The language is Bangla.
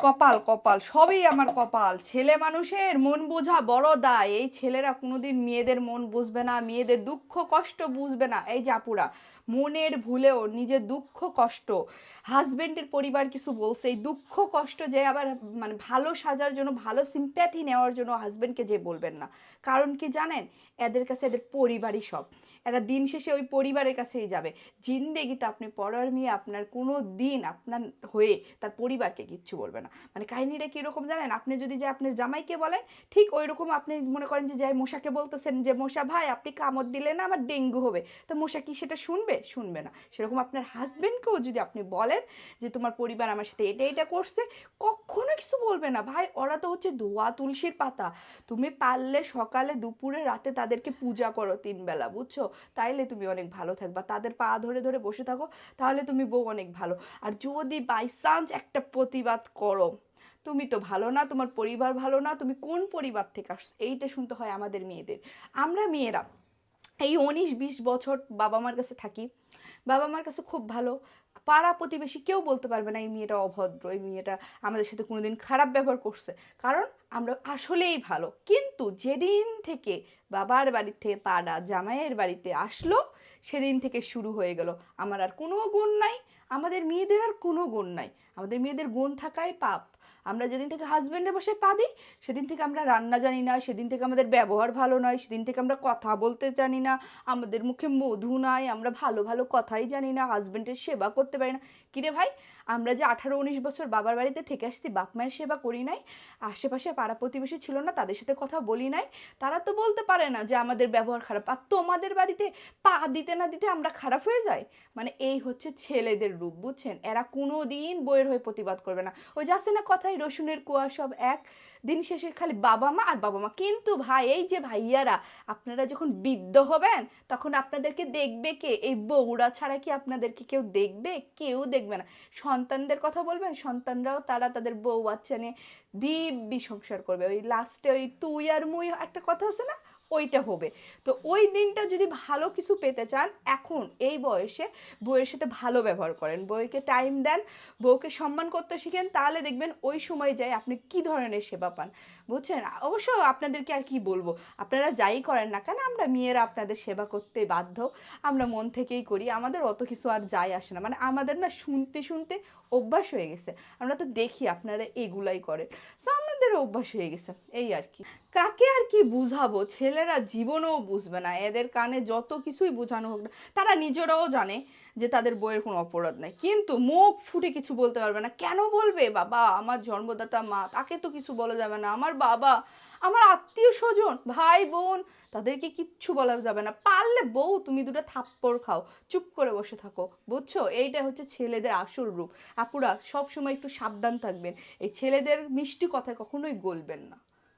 কপাল কপাল সবই আমার কপাল। ছেলে মানুষের মন বোঝা বড় দায়। এই ছেলেরা কোনোদিন মেয়েদের মন বুঝবে না, মেয়েদের দুঃখ কষ্ট বুঝবে না। এই জাপুরা মনের ভুলেও নিজের দুঃখ কষ্ট হাজবেন্ডের পরিবার কিছু বলছে, এই দুঃখ কষ্ট যে আবার মানে ভালো সাজার জন্য, ভালো সিম্প্যাথি নেওয়ার জন্য হাজবেন্ডকে যে বলবেন না। কারণ কি জানেন, এদের কাছে এদের পরিবারই সব। এরা দিন শেষে ওই পরিবারের কাছেই যাবে। জিন্দেগিতে আপনি পড়ার মেয়ে আপনার কোনো দিন আপনার হয়ে তার পরিবারকে কিচ্ছু বলবে না। মানে কাহিনীটা কীরকম জানেন, আপনি যদি যে আপনার জামাইকে বলেন, ঠিক ওই রকম আপনি মনে করেন যে যাই মশাকে বলতেছেন যে মশা ভাই আপনি কামড় দিলে না আমার ডেঙ্গু হবে, তো মশা কি সেটা শুনবে? শুনবে না। সেরকম আপনার হাজবেন্ডকেও যদি আপনি বলেন যে তোমার পরিবার আমার সাথে এটা এটা করছে, কখনো কিছু বলবে না। ভাই ওরা তো হচ্ছে ধোয়া তুলসীর পাতা। তুমি পারলে সকালে দুপুরে রাতে তাদেরকে পূজা করো 3 বেলা, বুঝছো? তাইলে তুমি অনেক ভালো থাকবা। তাদের পা ধরে ধরে বসে থাকো, তাহলে তুমি বউ অনেক ভালো। আর যদি বাই চান্স একটা প্রতিবাদ করো, তুমি তো ভালো না, তোমার পরিবার ভালো না, তুমি কোন পরিবার থেকে আসছো, এইটা শুনতে হয় আমাদের মেয়েদের। আমরা মেয়েরা এই 19-20 বছর বাবা মার কাছে থাকি, বাবা মার কাছে খুব ভালো। পাড়া প্রতিবেশী কেউ বলতে পারবে না এই মেয়েটা অভদ্র, এই মেয়েটা আমাদের সাথে কোনোদিন খারাপ ব্যবহার করছে। কারণ আমরা আসলেই ভালো। কিন্তু যেদিন থেকে বাবার বাড়ি থেকে পাড়া জামাইয়ের বাড়িতে আসলো, সেদিন থেকে শুরু হয়ে গেল আমার আর কোনো গুণ নাই, আমাদের মেয়েদের আর কোনো গুণ নাই। আমাদের মেয়েদের গুণ থাকাই পাপ। আমরা যেদিন থেকে হাজব্যান্ডের বাসায় পা দিই, সেদিন থেকে আমরা রান্না জানি না, সেদিন থেকে আমাদের ব্যবহার ভালো নয়, সেদিন থেকে আমরা কথা বলতে জানি না, আমাদের মুখে মধু নাই, আমরা ভালো ভালো কথাই জানি না, হাজব্যান্ডের সেবা করতে পারি না। কিরে ভাই, আমরা যে 18-19 বছর বাবার বাড়িতে থেকে আসছি, বাপ মায়ের সেবা করি নাই? আশেপাশে পাড়া প্রতিবেশী ছিল না, তাদের সাথে কথা বলি নাই? তারা তো বলতে পারে না যে আমাদের ব্যবহার খারাপ। আর তোমাদের বাড়িতে পা দিতে না দিতে আমরা খারাপ হয়ে যাই। মানে এই হচ্ছে ছেলেদের রূপ, বুঝছেন? এরা কোনো দিন বইয়ের হয়ে প্রতিবাদ করবে না। ওই যাচ্ছে না কথাই, রসুনের কোয়া সব এক। দিন শেষে খালি বাবা মা আর বাবা মা। কিন্তু ভাই এই যে ভাইয়ারা, আপনারা যখন বৃদ্ধ হবেন তখন আপনাদেরকে দেখবে কে? এই বউরা ছাড়া কি আপনাদেরকে কেউ দেখবে? কেউ দেখবে না। সন্তানদের কথা বলবেন, সন্তানরাও তারা তাদের বউ বাচ্চা নিয়ে দিব্যি সংসার করবে। ওই লাস্টে ওই তুই আর মুই একটা কথা আছে না, ওইটা হবে। তো ওই দিনটা যদি ভালো কিছু পেতে চান, এখন এই বয়সে বউয়ের সাথে ভালো ব্যবহার করেন, বউকে টাইম দেন, বউকে সম্মান করতে শিখেন, তাহলে দেখবেন ওই সময় যায় আপনি কি ধরনের সেবা পান, বুঝছেন? অবশ্য আপনাদেরকে আর কি বলবো, আপনারা যাই করেন না কেন, আমরা মেয়েরা আপনাদের সেবা করতে বাধ্য। আমরা মন থেকেই করি, আমাদের অত কিছু আর যায় আসে না। মানে আমাদের না শুনতে শুনতে অভ্যাস হয়ে গেছে। আমরা তো দেখি আপনারা এগুলাই করেন, সো আমাদের অভ্যাস হয়ে গেছে, এই আর কি। কাকে আর কি বুঝাবো, ছেলেরা জীবনেও বুঝবে না। এদের কানে যত কিছুই বোঝানো হোক না, তারা নিজেরাও জানে যে তাদের বইয়ের কোনো অপরাধ নাই, কিন্তু মুখ ফুটে কিছু বলতে পারবে না। কেন বলবে? বাবা আমার জন্মদাতা মা, তাকে তো কিছু বলা যাবে না। আমার বাবা, আমার আত্মীয় স্বজন, ভাই বোন, তাদেরকে কিচ্ছু বলা যাবে না। পারলে বউ তুমি দুটো থাপ্পড় খাও, চুপ করে বসে থাকো, বুঝছো? এইটা হচ্ছে ছেলেদের আসল রূপ। আপুরা সব সময় একটু সাবধান থাকবেন, এই ছেলেদের মিষ্টি কথায় কখনোই গলবেন না।